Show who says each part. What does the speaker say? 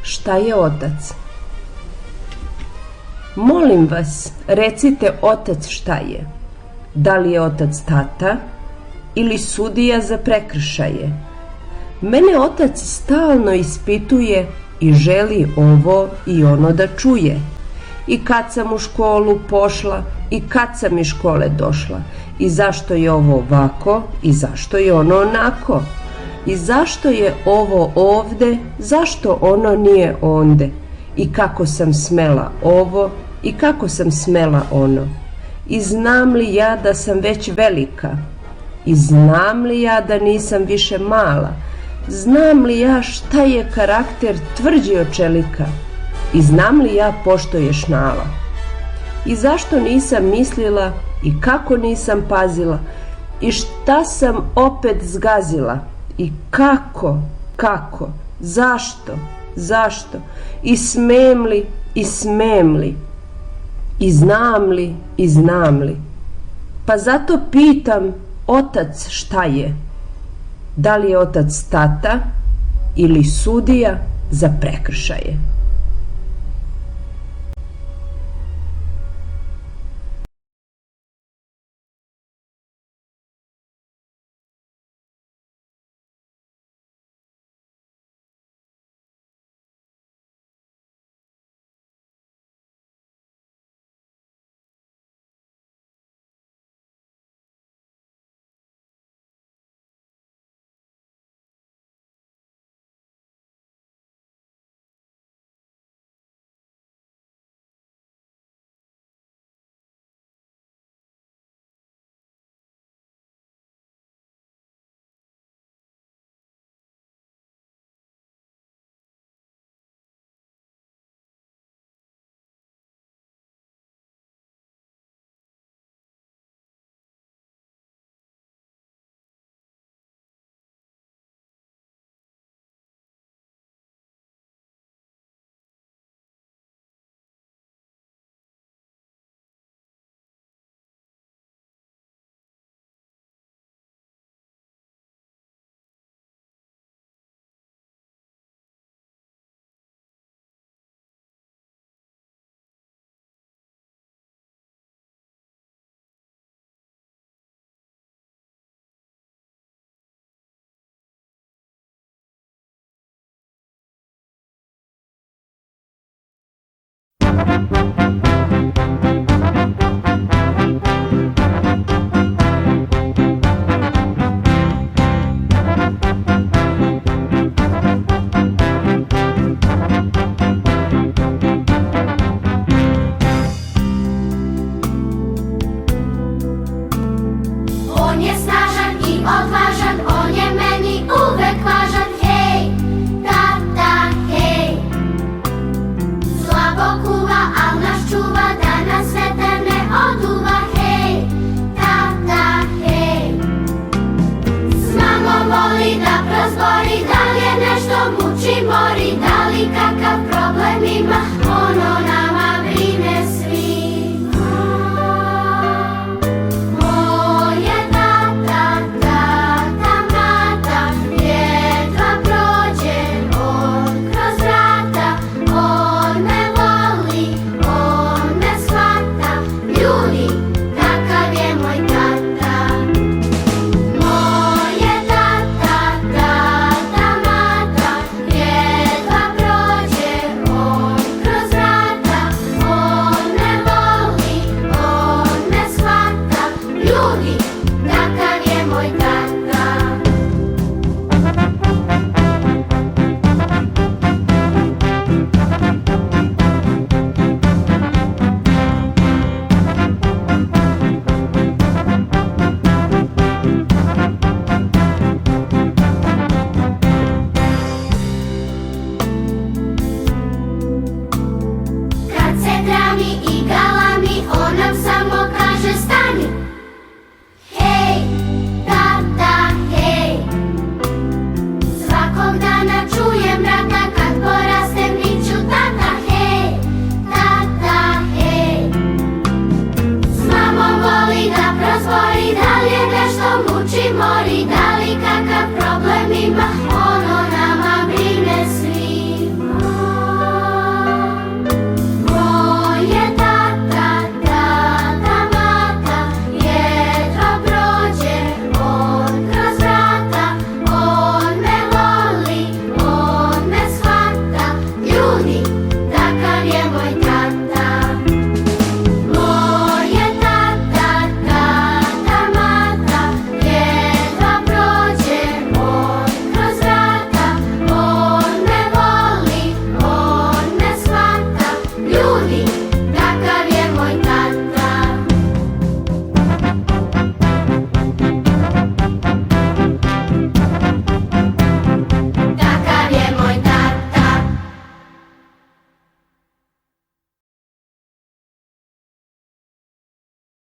Speaker 1: Šta je otac? Molim vas, recite otac šta je. Da li je otac tata ili sudija za prekršaje? Mene otac stalno ispituje i želi ovo i ono da čuje. I kad sam u školu pošla i kad sam iz škole došla. I zašto je ovo ovako i zašto je ono onako. I zašto je ovo ovde, zašto ono nije onde. I kako sam smela ovo i kako sam smela ono. I znam li ja da sam već velika. I znam li ja da nisam više mala. Znam li ja šta je karakter tvrđi od čelika. I znam li ja pošto je šnala. I zašto nisam mislila i kako nisam pazila. I šta sam opet zgazila. I kako, zašto. I smem li i smem li. I znam li. Pa zato pitam otac šta je. Da li je otac tata ili sudija za prekršaje?